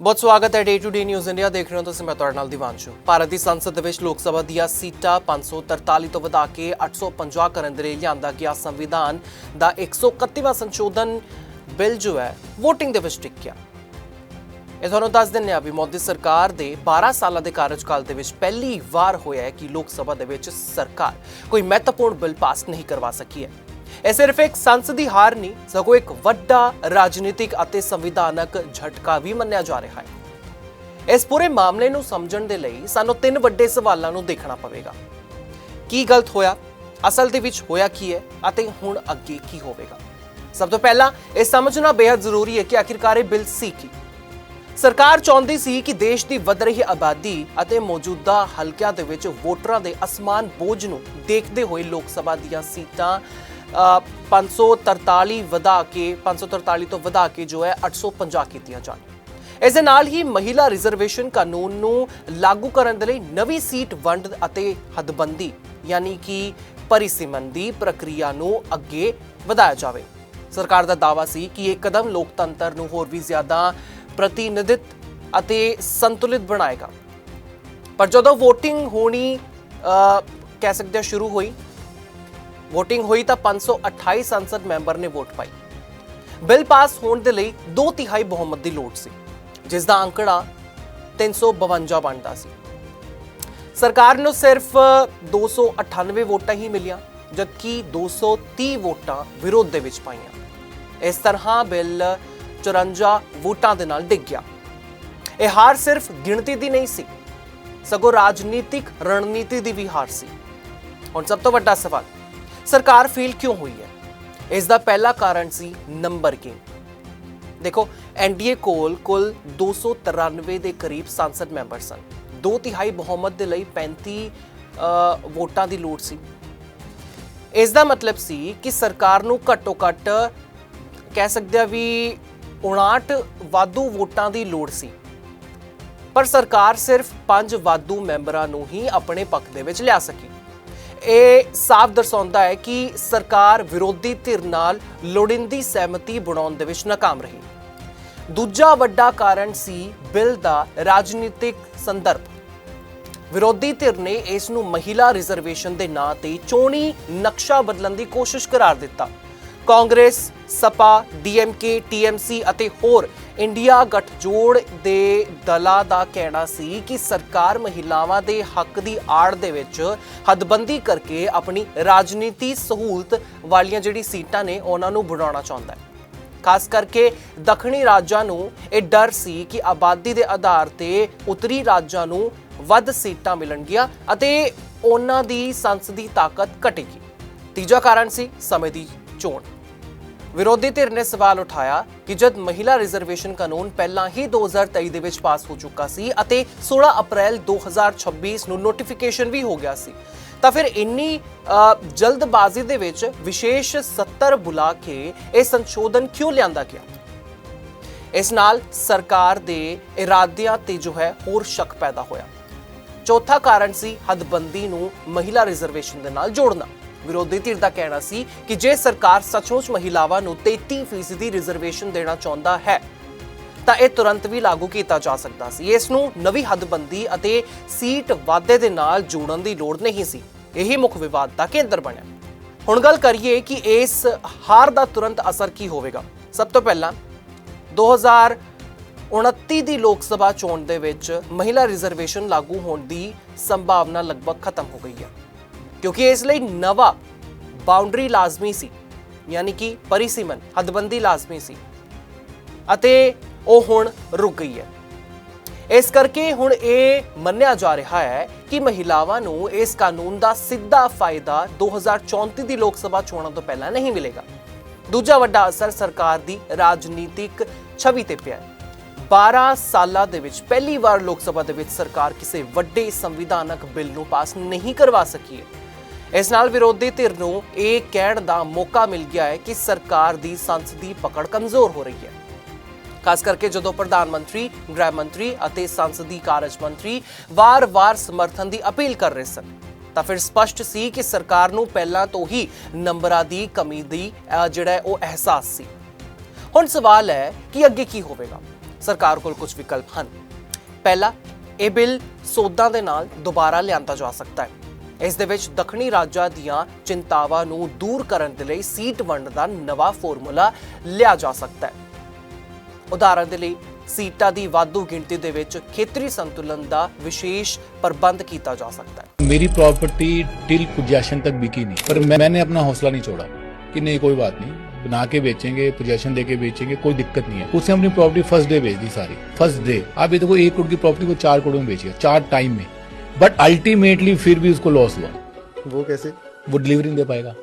ਬਹੁਤ ਸਵਾਗਤ ਹੈ day to day news India ਦੇਖ ਰਹੇ ਹੋ ਤੁਸੀਂ। ਮੈਂ ਤੁਹਾਡੇ ਨਾਲ ਦਿਵਾਂਸ਼ੂ। ਭਾਰਤ ਦੀ ਸੰਸਦ ਵਿੱਚ ਲੋਕ ਸਭਾ ਦੀਆਂ ਸੀਟਾਂ 543 ਤੋਂ ਵਧਾ ਕੇ 850 ਕਰਨ ਦੇ ਲਈ ਲਿਆਂਦਾ ਗਿਆ ਸੰਵਿਧਾਨ ਦਾ 131ਵਾਂ ਸੰਸ਼ੋਧਨ ਬਿੱਲ ਜੋ ਹੈ ਵੋਟਿੰਗ ਦੇ ਵਿੱਚ ਟਿਕ ਗਿਆ। ਇਹ ਤੁਹਾਨੂੰ ਦੱਸ ਦਿੰਦੇ ਹਾਂ ਵੀ ਮੋਦੀ ਸਰਕਾਰ ਦੇ 12 ਸਾਲਾਂ ਦੇ ਕਾਰਜਕਾਲ ਦੇ ਵਿੱਚ ਪਹਿਲੀ ਵਾਰ ਹੋਇਆ ਹੈ ਕਿ ਲੋਕ ਸਭਾ ਦੇ ਵਿੱਚ ਸਰਕਾਰ ਕੋਈ ਮਹੱਤਵਪੂਰਨ ਬਿੱਲ ਪਾਸ ਨਹੀਂ ਕਰਵਾ ਸਕੀ ਹੈ। ਇਹ ਸਿਰਫ ਇੱਕ ਸੰਸਦੀ ਹਾਰ ਨਹੀਂ ਸਗੋਂ ਇੱਕ ਵੱਡਾ ਰਾਜਨੀਤਿਕ ਅਤੇ ਸੰਵਿਧਾਨਕ ਝਟਕਾ ਵੀ ਮੰਨਿਆ ਜਾ ਰਿਹਾ ਹੈ। ਇਸ ਪੂਰੇ ਮਾਮਲੇ ਨੂੰ ਸਮਝਣ ਦੇ ਲਈ ਸਾਨੂੰ ਤਿੰਨ ਵੱਡੇ ਸਵਾਲਾਂ ਨੂੰ ਦੇਖਣਾ ਪਵੇਗਾ। ਕੀ ਗਲਤ ਹੋਇਆ, ਅਸਲ ਦੇ ਵਿੱਚ ਹੋਇਆ ਕੀ ਹੈ ਅਤੇ ਹੁਣ ਅੱਗੇ ਕੀ ਹੋਵੇਗਾ। ਸਭ ਤੋਂ ਪਹਿਲਾਂ ਇਹ ਸਮਝਣਾ ਬੇहद ਜ਼ਰੂਰੀ ਹੈ ਕਿ ਆਖਿਰਕਾਰ ਇਹ ਬਿੱਲ ਸੀ ਕੀ। ਸਰਕਾਰ ਚਾਹੁੰਦੀ ਸੀ ਕਿ ਦੇਸ਼ ਦੀ ਵਧ ਰਹੀ ਆਬਾਦੀ ਅਤੇ ਮੌਜੂਦਾ ਹਲਕਿਆਂ ਦੇ ਵਿੱਚ ਵੋਟਰਾਂ ਦੇ ਅਸਮਾਨ ਬੋਝ ਨੂੰ ਦੇਖਦੇ ਹੋਏ ਲੋਕ ਸਭਾ ਦੀਆਂ ਸੀਟਾਂ 543 ਤੋਂ ਵਧਾ ਕੇ ਜੋ ਹੈ 850 ਕੀਤੀਆਂ ਜਾਣ। ਇਸ ਦੇ ਨਾਲ ਹੀ ਮਹਿਲਾ ਰਿਜ਼ਰਵੇਸ਼ਨ ਕਾਨੂੰਨ ਨੂੰ ਲਾਗੂ ਕਰਨ ਦੇ ਲਈ ਨਵੀਂ ਸੀਟ ਵੰਡ ਅਤੇ ਹੱਦਬੰਦੀ ਯਾਨੀ ਕਿ ਪਰਿਸੀਮਨ ਦੀ ਪ੍ਰਕਿਰਿਆ ਨੂੰ ਅੱਗੇ ਵਧਾਇਆ ਜਾਵੇ। ਸਰਕਾਰ ਦਾ ਦਾਅਵਾ ਸੀ ਕਿ ਇਹ ਕਦਮ ਲੋਕਤੰਤਰ ਨੂੰ ਹੋਰ ਵੀ ਜ਼ਿਆਦਾ ਪ੍ਰਤੀਨਿਧਿਤ ਅਤੇ ਸੰਤੁਲਿਤ ਬਣਾਏਗਾ। ਪਰ ਜਦੋਂ ਵੋਟਿੰਗ ਹੋਣੀ ਕਹਿ ਸਕਦੇ ਸ਼ੁਰੂ ਹੋਈ ਵੋਟਿੰਗ ਹੋਈ ਤਾਂ 528 ਸੰਸਦ ਮੈਂਬਰ ਨੇ ਵੋਟ ਪਾਈ। ਬਿੱਲ ਪਾਸ ਹੋਣ ਦੇ ਲਈ 2/3 ਬਹੁਮਤ ਦੀ ਲੋੜ ਸੀ, ਜਿਸ ਦਾ ਅੰਕੜਾ 352 ਬਣਦਾ ਸੀ। ਸਰਕਾਰ ਨੂੰ ਸਿਰਫ 298 ਵੋਟਾਂ ਹੀ ਮਿਲੀਆਂ, ਜਦਕਿ 230 ਵੋਟਾਂ ਵਿਰੋਧ ਦੇ ਵਿੱਚ ਪਾਈਆਂ। ਇਸ ਤਰ੍ਹਾਂ ਬਿੱਲ 54 ਵੋਟਾਂ ਦੇ ਨਾਲ ਡਿੱਗ ਗਿਆ। ਇਹ ਹਾਰ ਸਿਰਫ ਗਿਣਤੀ ਦੀ ਨਹੀਂ ਸੀ, ਸਗੋਂ ਰਾਜਨੀਤਿਕ ਰਣਨੀਤੀ ਦੀ ਵੀ ਹਾਰ ਸੀ। ਹੁਣ ਸਭ ਤੋਂ ਵੱਡਾ ਸਵਾਲ, ਸਰਕਾਰ ਫੇਲ ਕਿਉਂ ਹੋਈ ਹੈ? ਇਸ ਦਾ ਪਹਿਲਾ ਕਾਰਨ ਸੀ ਨੰਬਰ ਗੇਮ। ਦੇਖੋ, ਐਨਡੀਏ ਕੋਲ ਕੁੱਲ 293 ਦੇ ਕਰੀਬ ਸੰਸਦ ਮੈਂਬਰ ਸਨ। 2/3 ਬਹੁਮਤ ਦੇ ਲਈ 35 ਵੋਟਾਂ ਦੀ ਲੋੜ ਸੀ। ਇਸ ਦਾ ਮਤਲਬ ਸੀ ਕਿ ਸਰਕਾਰ ਨੂੰ ਘੱਟੋ ਘੱਟ ਕਹਿ ਸਕਦੇ ਆ ਵੀ 59 ਵਾਧੂ ਵੋਟਾਂ ਦੀ ਲੋੜ ਸੀ। ਪਰ ਸਰਕਾਰ ਸਿਰਫ 5 ਵਾਧੂ ਮੈਂਬਰਾਂ ਨੂੰ ਹੀ ਆਪਣੇ ਪੱਖ ਦੇ ਵਿੱਚ ਲਿਆ ਸਕੀ। ਇਹ ਸਾਫ਼ ਦਰਸਾਉਂਦਾ ਹੈ ਕਿ ਸਰਕਾਰ ਵਿਰੋਧੀ ਧਿਰ ਨਾਲ ਲੋੜੀਂਦੀ ਸਹਿਮਤੀ ਬਣਾਉਣ ਦੇ ਵਿੱਚ ਨਾਕਾਮ ਰਹੀ। ਦੂਜਾ ਵੱਡਾ ਕਾਰਨ ਸੀ ਬਿੱਲ ਦਾ ਰਾਜਨੀਤਿਕ ਸੰਦਰਭ। ਵਿਰੋਧੀ ਧਿਰ ਨੇ ਇਸ ਨੂੰ ਮਹਿਲਾ ਰਿਜ਼ਰਵੇਸ਼ਨ ਦੇ ਨਾਂ ਤੇ ਚੋਣੀ ਨਕਸ਼ਾ ਬਦਲਣ ਦੀ ਕੋਸ਼ਿਸ਼ ਕਰਾਰ ਦਿੱਤਾ। ਕਾਂਗਰਸ, ਸਪਾ, ਡੀਐਮਕੇ, ਟੀਐਮਸੀ ਅਤੇ ਹੋਰ ਇੰਡੀਆ ਗਠਜੋੜ ਦੇ ਦਲਾਂ ਦਾ ਕਹਿਣਾ ਸੀ ਕਿ ਸਰਕਾਰ ਮਹਿਲਾਵਾਂ ਦੇ ਹੱਕ ਦੀ ਆੜ ਦੇ ਵਿੱਚ ਹੱਦਬੰਦੀ ਕਰਕੇ ਆਪਣੀ ਰਾਜਨੀਤੀ ਸਹੂਲਤ ਵਾਲੀਆਂ ਜਿਹੜੀ ਸੀਟਾਂ ਨੇ ਉਹਨਾਂ ਨੂੰ ਬਣਾਉਣਾ ਚਾਹੁੰਦਾ ਹੈ। ਖਾਸ ਕਰਕੇ ਦੱਖਣੀ ਰਾਜਾਂ ਨੂੰ ਇਹ ਡਰ ਸੀ ਕਿ ਆਬਾਦੀ ਦੇ ਆਧਾਰ ਤੇ ਉੱਤਰੀ ਰਾਜਾਂ ਨੂੰ ਵੱਧ ਸੀਟਾਂ ਮਿਲਣਗੀਆਂ ਅਤੇ ਉਹਨਾਂ ਦੀ ਸੰਸਦੀ ਤਾਕਤ ਘਟੇਗੀ। ਤੀਜਾ ਕਾਰਨ ਸੀ ਸਮੇਂ ਦੀ ਚੋਣ। ਵਿਰੋਧੀ ਧਿਰ ਨੇ ਸਵਾਲ ਉਠਾਇਆ ਕਿ ਜਦ ਮਹਿਲਾ ਰਿਜ਼ਰਵੇਸ਼ਨ ਕਾਨੂੰਨ ਪਹਿਲਾਂ ਹੀ 2023 ਦੇ ਵਿੱਚ ਪਾਸ ਹੋ ਚੁੱਕਾ ਸੀ ਅਤੇ 16 ਅਪ੍ਰੈਲ 2026 ਨੂੰ ਨੋਟੀਫਿਕੇਸ਼ਨ ਵੀ ਹੋ ਗਿਆ ਸੀ, ਤਾਂ ਫਿਰ ਇੰਨੀ ਜਲਦਬਾਜ਼ੀ ਦੇ ਵਿੱਚ ਵਿਸ਼ੇਸ਼ ਸੱਤਰ ਬੁਲਾ ਕੇ ਇਹ ਸੰਸ਼ੋਧਨ ਕਿਉਂ ਲਿਆਂਦਾ ਗਿਆ? ਇਸ ਨਾਲ ਸਰਕਾਰ ਦੇ ਇਰਾਦਿਆਂ ਤੇ ਜੋ ਹੈ ਹੋਰ ਸ਼ੱਕ ਪੈਦਾ ਹੋਇਆ। ਚੌਥਾ ਕਾਰਨ ਸੀ ਹੱਦਬੰਦੀ ਨੂੰ ਮਹਿਲਾ ਰਿਜ਼ਰਵੇਸ਼ਨ ਦੇ ਨਾਲ ਜੋੜਨਾ। ਵਿਰੋਧੀ ਧਿਰ ਦਾ ਕਹਿਣਾ ਸੀ ਕਿ ਜੇ ਸਰਕਾਰ ਸੱਚਮੁੱਚ ਮਹਿਲਾਵਾਂ ਨੂੰ 33% ਦੀ ਰਿਜ਼ਰਵੇਸ਼ਨ ਦੇਣਾ ਚਾਹੁੰਦਾ ਹੈ ਤਾਂ ਇਹ ਤੁਰੰਤ ਵੀ ਲਾਗੂ ਕੀਤਾ ਜਾ ਸਕਦਾ ਸੀ। ਇਸ ਨੂੰ ਨਵੀਂ ਹੱਦਬੰਦੀ ਅਤੇ ਸੀਟ ਵਾਧੇ ਦੇ ਨਾਲ ਜੋੜਨ ਦੀ ਲੋੜ ਨਹੀਂ ਸੀ। ਇਹੀ ਮੁੱਖ ਵਿਵਾਦ ਦਾ ਕੇਂਦਰ ਬਣਿਆ। ਹੁਣ ਗੱਲ ਕਰੀਏ ਕਿ ਇਸ ਹਾਰ ਦਾ ਤੁਰੰਤ ਅਸਰ ਕੀ ਹੋਵੇਗਾ। ਸਭ ਤੋਂ ਪਹਿਲਾਂ 2029 ਦੀ ਲੋਕ ਸਭਾ ਚੋਣ ਦੇ ਵਿੱਚ ਮਹਿਲਾ ਰਿਜ਼ਰਵੇਸ਼ਨ ਲਾਗੂ ਹੋਣ ਦੀ ਸੰਭਾਵਨਾ ਲਗਭਗ ਖਤਮ ਹੋ ਗਈ ਹੈ, ਕਿਉਂਕਿ ਇਸ ਲਈ ਨਵਾਂ ਬਾਉਂਡਰੀ ਲਾਜ਼ਮੀ ਸੀ, ਯਾਨੀ ਕਿ ਪਰਿਸੀਮਨ ਹੱਦਬੰਦੀ ਲਾਜ਼ਮੀ ਸੀ ਅਤੇ ਉਹ ਹੁਣ ਰੁਕ ਗਈ ਹੈ। ਇਸ ਕਰਕੇ ਹੁਣ ਇਹ ਮੰਨਿਆ ਜਾ ਰਿਹਾ ਹੈ ਕਿ ਮਹਿਲਾਵਾਂ ਨੂੰ ਇਸ ਕਾਨੂੰਨ ਦਾ ਸਿੱਧਾ ਫਾਇਦਾ 2034 ਦੀ ਲੋਕ ਸਭਾ ਚੋਣਾਂ ਤੋਂ ਪਹਿਲਾਂ ਨਹੀਂ ਮਿਲੇਗਾ। ਦੂਜਾ ਵੱਡਾ ਅਸਰ ਸਰਕਾਰ ਦੀ ਰਾਜਨੀਤਿਕ ਛਵੀ ਤੇ ਪਿਆ ਹੈ। 12 ਸਾਲਾਂ ਦੇ ਵਿੱਚ ਪਹਿਲੀ ਵਾਰ ਲੋਕ ਸਭਾ ਦੇ ਵਿੱਚ ਸਰਕਾਰ ਕਿਸੇ ਵੱਡੇ ਸੰਵਿਧਾਨਕ ਬਿੱਲ ਨੂੰ ਪਾਸ ਨਹੀਂ ਕਰਵਾ ਸਕੀ ਹੈ। ਇਸ ਨਾਲ ਵਿਰੋਧੀ ਧਿਰ ਨੂੰ ਇਹ ਕਹਿਣ ਦਾ ਮੌਕਾ ਮਿਲ ਗਿਆ ਹੈ ਕਿ ਸਰਕਾਰ ਦੀ ਸੰਸਦੀ ਪਕੜ ਕਮਜ਼ੋਰ ਹੋ ਰਹੀ ਹੈ। ਖਾਸ ਕਰਕੇ ਜਦੋਂ ਪ੍ਰਧਾਨ ਮੰਤਰੀ, ਗ੍ਰਹਿ ਮੰਤਰੀ ਅਤੇ ਸੰਸਦੀ ਕਾਰਜ ਮੰਤਰੀ ਵਾਰ-ਵਾਰ ਸਮਰਥਨ ਦੀ ਅਪੀਲ ਕਰ ਰਹੇ ਸਨ, ਤਾਂ ਫਿਰ ਸਪਸ਼ਟ ਸੀ ਕਿ ਸਰਕਾਰ ਨੂੰ ਪਹਿਲਾਂ ਤੋਂ ਹੀ ਨੰਬਰਾਂ ਦੀ ਕਮੀ ਦੀ ਜਿਹੜਾ ਉਹ ਅਹਿਸਾਸ ਸੀ। ਹੁਣ ਸਵਾਲ ਹੈ ਕਿ ਅੱਗੇ ਕੀ ਹੋਵੇਗਾ। ਸਰਕਾਰ ਕੋਲ ਕੁਝ ਵਿਕਲਪ ਹਨ। ਪਹਿਲਾ, ਇਹ ਬਿੱਲ ਸੋਧਾਂ ਦੇ ਨਾਲ ਦੁਬਾਰਾ ਲਿਆਂਦਾ ਜਾ ਸਕਦਾ ਹੈ। ਇਸ ਦੇ ਵਿੱਚ ਦੱਖਣੀ ਰਾਜਾਂ ਦੀਆਂ ਚਿੰਤਾਵਾਂ ਨੂੰ ਦੂਰ ਕਰਨ ਦੇ ਲਈ ਸੀਟ ਵੰਡ ਦਾ ਨਵਾਂ ਫਾਰਮੂਲਾ ਲਿਆ ਜਾ ਸਕਦਾ ਹੈ। ਉਦਾਹਰਨ ਦੇ ਲਈ ਸੀਟਾਂ ਦੀ ਵਾਧੂ ਗਿਣਤੀ ਦੇ ਵਿੱਚ ਖੇਤਰੀ ਸੰਤੁਲਨ ਦਾ ਵਿਸ਼ੇਸ਼ ਪ੍ਰਬੰਧ ਕੀਤਾ ਜਾ ਸਕਦਾ ਹੈ। मेरी प्रॉपर्टी टिल पोजेशन तक बिकी नहीं, पर मैंने अपना हौसला नहीं छोड़ा कि नहीं कोई बात नहीं, बना के बेचेंगे, पोजेशन देके बेचेंगे, कोई दिक्कत नहीं है। उसने अपनी प्रॉपर्टी फर्स्ट डे बेच दी सारी, फर्स्ट डे। आप ये देखो 1 करोड़ की प्रॉपर्टी को 4 करोड़ में बेची, 4 टाइम में, बट अल्टीमेटली फिर भी उसको लॉस हुआ। वो कैसे? वो डिलीवरी नहीं दे पाएगा।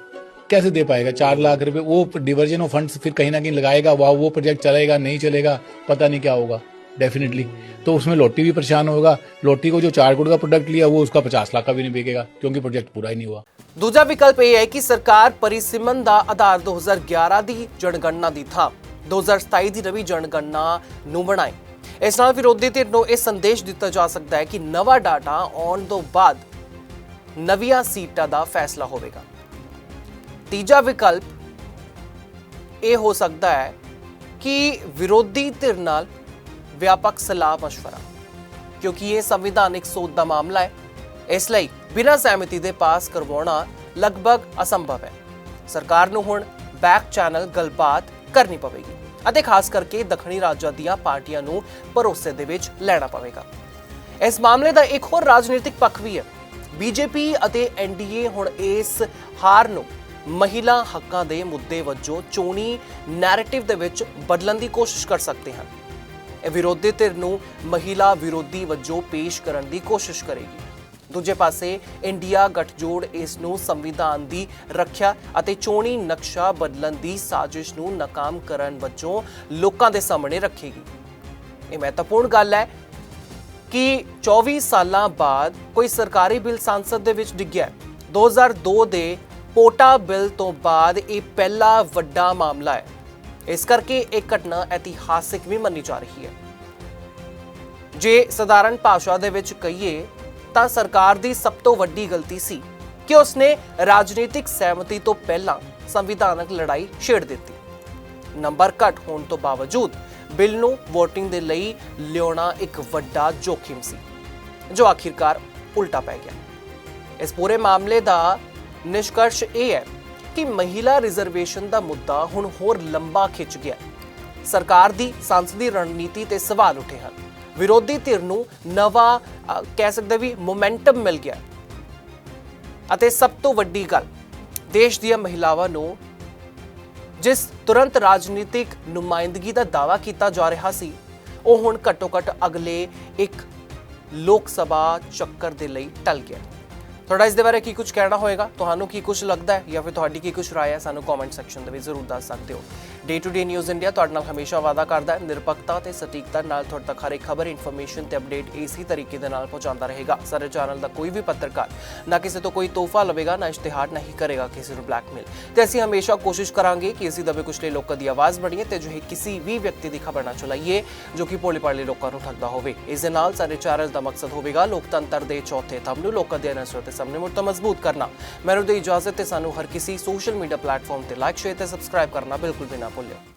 कैसे दे पाएगा? 4 लाख रुपए वो डिवर्जन ऑफ फंड्स फिर कहीं ना कहीं लगाएगा, वाह वो प्रोजेक्ट चलेगा नहीं चलेगा पता नहीं क्या होगा डेफिनेटली। तो उसमें लोटी भी परेशान होगा। लोटी को जो 4 करोड़ का प्रोडक्ट लिया वो उसका 50 लाख का भी नहीं बिकेगा, क्योंकि प्रोजेक्ट पूरा ही नहीं हुआ। ਦੂਜਾ ਵਿਕਲਪ ਇਹ ਹੈ ਕਿ ਸਰਕਾਰ ਪਰਿਸੀਮਨ ਦਾ ਆਧਾਰ 2011 ਦੀ ਜਨਗਣਨਾ ਦੀ ਥਾਂ 2027 ਦੀ ਨਵੀਂ ਜਨਗਣਨਾ ਨੂੰ ਬਣਾਏ। ਇਸ ਨਾਲ ਵਿਰੋਧੀ ਧਿਰ ਨੂੰ ਇਹ ਸੰਦੇਸ਼ ਦਿੱਤਾ ਜਾ ਸਕਦਾ ਹੈ ਕਿ ਨਵਾਂ ਡਾਟਾ ਆਉਣ ਤੋਂ ਬਾਅਦ ਨਵੀਆਂ ਸੀਟਾਂ ਦਾ ਫੈਸਲਾ ਹੋਵੇਗਾ। ਤੀਜਾ ਵਿਕਲਪ ਇਹ ਹੋ ਸਕਦਾ ਹੈ ਕਿ ਵਿਰੋਧੀ ਧਿਰ ਨਾਲ ਵਿਆਪਕ ਸਲਾਹ ਮਸ਼ਵਰਾ, ਕਿਉਂਕਿ ਇਹ ਸੰਵਿਧਾਨਿਕ ਸੋਧ ਦਾ ਮਾਮਲਾ ਹੈ। ਇਸ ਲਈ ਬਿਨਾਂ ਸਹਿਮਤੀ ਦੇ ਪਾਸ ਕਰਵਾਉਣਾ ਲਗਭਗ ਅਸੰਭਵ ਹੈ। ਸਰਕਾਰ ਨੂੰ ਹੁਣ ਬੈਕ ਚੈਨਲ ਗੱਲਬਾਤ ਕਰਨੀ ਪਵੇਗੀ ਅਤੇ ਖਾਸ ਕਰਕੇ ਦੱਖਣੀ ਰਾਜਾਂ ਦੀਆਂ ਪਾਰਟੀਆਂ ਨੂੰ ਭਰੋਸੇ ਦੇ ਵਿੱਚ ਲੈਣਾ ਪਵੇਗਾ। ਇਸ ਮਾਮਲੇ ਦਾ ਇੱਕ ਹੋਰ ਰਾਜਨੀਤਿਕ ਪੱਖ ਵੀ ਹੈ। ਬੀਜੇਪੀ ਅਤੇ ਐਨਡੀਏ ਹੁਣ ਇਸ ਹਾਰ ਨੂੰ ਮਹਿਲਾ ਹੱਕਾਂ ਦੇ ਮੁੱਦੇ ਵਜੋਂ ਚੋਣੀ ਨੈਰੇਟਿਵ ਦੇ ਵਿੱਚ ਬਦਲਣ ਦੀ ਕੋਸ਼ਿਸ਼ ਕਰ ਸਕਦੇ ਹਨ। ਇਹ ਵਿਰੋਧੀ ਧਿਰ ਨੂੰ ਮਹਿਲਾ ਵਿਰੋਧੀ ਵਜੋਂ ਪੇਸ਼ ਕਰਨ ਦੀ ਕੋਸ਼ਿਸ਼ ਕਰੇਗੀ। ਦੂਜੇ ਪਾਸੇ ਇੰਡੀਆ ਗੱਠਜੋੜ ਇਸ ਨੂੰ ਸੰਵਿਧਾਨ ਦੀ ਰੱਖਿਆ ਅਤੇ ਚੋਣੀ ਨਕਸ਼ਾ ਬਦਲਣ ਦੀ ਸਾਜ਼ਿਸ਼ ਨੂੰ ਨਾਕਾਮ ਕਰਨ ਵਜੋਂ ਲੋਕਾਂ ਦੇ ਸਾਹਮਣੇ ਰੱਖੇਗੀ। ਇਹ ਮਹੱਤਵਪੂਰਨ ਗੱਲ ਹੈ ਕਿ 24 ਸਾਲਾਂ ਬਾਅਦ ਕੋਈ ਸਰਕਾਰੀ ਬਿੱਲ ਸੰਸਦ ਦੇ ਵਿੱਚ ਡਿੱਗਿਆ। 2002 ਦੇ ਪੋਟਾ ਬਿੱਲ ਤੋਂ ਬਾਅਦ ਇਹ ਪਹਿਲਾ ਵੱਡਾ ਮਾਮਲਾ ਹੈ। ਇਸ ਕਰਕੇ ਇਹ ਘਟਨਾ ਇਤਿਹਾਸਿਕ ਵੀ ਮੰਨੀ ਜਾ ਰਹੀ ਹੈ। ਜੇ ਸਧਾਰਨ ਭਾਸ਼ਾ ਦੇ ਵਿੱਚ ਕਹੀਏ ਤਾਂ ਸਰਕਾਰ ਦੀ ਸਭ ਤੋਂ ਵੱਡੀ ਗਲਤੀ ਸੀ ਕਿ ਉਸਨੇ ਰਾਜਨੀਤਿਕ ਸਹਿਮਤੀ ਤੋਂ ਪਹਿਲਾਂ ਸੰਵਿਧਾਨਕ ਲੜਾਈ ਛੇੜ ਦਿੱਤੀ। ਨੰਬਰ ਘੱਟ ਹੋਣ ਤੋਂ ਬਾਵਜੂਦ ਬਿੱਲ ਨੂੰ ਵੋਟਿੰਗ ਦੇ ਲਈ ਲਿਆਉਣਾ ਇੱਕ ਵੱਡਾ ਜੋਖਿਮ ਸੀ, ਜੋ ਆਖਿਰਕਾਰ ਉਲਟਾ ਪੈ ਗਿਆ। ਇਸ ਪੂਰੇ ਮਾਮਲੇ ਦਾ ਨਿਸ਼ਕਰਸ਼ ਇਹ ਹੈ ਕਿ ਮਹਿਲਾ ਰਿਜ਼ਰਵੇਸ਼ਨ ਦਾ ਮੁੱਦਾ ਹੁਣ ਹੋਰ ਲੰਬਾ ਖਿੱਚ ਗਿਆ। ਸਰਕਾਰ ਦੀ ਸੰਸਦੀ ਰਣਨੀਤੀ ਤੇ ਸਵਾਲ ਉੱਠੇ ਹਨ। ਵਿਰੋਧੀ ਧਿਰ ਨੂੰ ਨਵਾਂ ਕਹਿ ਸਕਦੇ ਵੀ ਮੋਮੈਂਟਮ ਮਿਲ ਗਿਆ ਅਤੇ ਸਭ ਤੋਂ ਵੱਡੀ ਗੱਲ, ਦੇਸ਼ ਦੀਆਂ ਮਹਿਲਾਵਾਂ ਨੂੰ ਜਿਸ ਤੁਰੰਤ ਰਾਜਨੀਤਿਕ ਨੁਮਾਇੰਦਗੀ ਦਾ ਦਾਅਵਾ ਕੀਤਾ ਜਾ ਰਿਹਾ ਸੀ, ਉਹ ਹੁਣ ਘੱਟੋ-ਘੱਟ ਅਗਲੇ ਇੱਕ ਲੋਕ ਸਭਾ ਚੱਕਰ ਦੇ ਲਈ ਟਲ ਗਿਆ। ਤੁਹਾਡਾ ਇਸ ਦੇ ਬਾਰੇ ਕੀ ਕੁਝ ਕਹਿਣਾ ਹੋਏਗਾ? ਤੁਹਾਨੂੰ ਕੀ ਕੁਝ ਲੱਗਦਾ ਹੈ ਜਾਂ ਫਿਰ ਤੁਹਾਡੀ ਕੀ ਕੁਝ ਰਾਏ ਹੈ? ਸਾਨੂੰ ਕਮੈਂਟ ਸੈਕਸ਼ਨ ਦੇ ਵਿੱਚ ਜ਼ਰੂਰ ਦੱਸ ਸਕਦੇ ਹੋ। Day to day news India ਤੁਹਾਡੇ ਨਾਲ ਹਮੇਸ਼ਾ ਵਾਅਦਾ ਕਰਦਾ ਹੈ ਨਿਰਪੱਖਤਾ ਤੇ ਸਟੀਕਤਾ ਨਾਲ ਤੁਹਾਡੇ ਤੱਕ ਹਰ ਇੱਕ ਖਬਰ, ਇਨਫੋਰਮੇਸ਼ਨ ਤੇ ਅਪਡੇਟ ਇਸੇ ਤਰੀਕੇ ਦੇ ਨਾਲ ਪਹੁੰਚਾਉਂਦਾ ਰਹੇਗਾ। ਸਾਡੇ ਚੈਨਲ ਦਾ ਕੋਈ ਵੀ ਪੱਤਰਕਾਰ ਨਾ ਕਿਸੇ ਤੋਂ ਕੋਈ ਤੋਹਫਾ ਲਵੇਗਾ, ਨਾ ਇਸ਼ਤਿਹਾਰ ਨਹੀਂ ਕਰੇਗਾ ਕਿਸੇ ਨੂੰ ਬਲੈਕਮੇਲ। ਤੇ ਅਸੀਂ ਹਮੇਸ਼ਾ ਕੋਸ਼ਿਸ਼ ਕਰਾਂਗੇ ਕਿ ਅਸੀਂ ਦਬੇ ਕੁਚਲੇ ਲੋਕਾਂ ਦੀ ਆਵਾਜ਼ ਬਣੀਏ ਤੇ ਜੋ ਕਿਸੇ ਵੀ ਵਿਅਕਤੀ ਦੀ ਖਬਰ ਨਾ ਚਲਾਈਏ ਜੋ ਕਿ ਭੋਲੇ-ਭਾਲੇ ਲੋਕਾਂ ਨੂੰ ਠੱਗਦਾ ਹੋਵੇ। ਇਸ ਦੇ ਨਾਲ ਸਾਡੇ ਚੈਨਲ ਦਾ ਮਕਸਦ ਹੋਵੇਗਾ ਲੋਕਤੰਤਰ ਦੇ ਚੌਥੇ ਥੰਮ ਨੂੰ ਲੋਕਾਂ ਦੇ ਨਜ਼ਰ ਤੇ ਸਾਹਮਣੇ ਮੁੜ ਤੋਂ ਮਜ਼ਬੂਤ ਕਰਨਾ। ਮੈਨੂੰ ਦੇ ਇਜਾਜ਼ਤ ਤੇ ਸਾਨੂੰ ਹਰ ਕਿਸੇ ਸੋਸ਼ਲ ਮੀਡੀਆ ਪਲੇਟਫਾਰਮ ਤੇ ਲਾਈਕ, ਸ਼ੇਅਰ ਤੇ ਸਬਸਕ੍ਰਾਈਬ ਕਰਨਾ ਬਿਲਕੁਲ ਵੀ ਨਾ ਭੁੱਲਿਓ।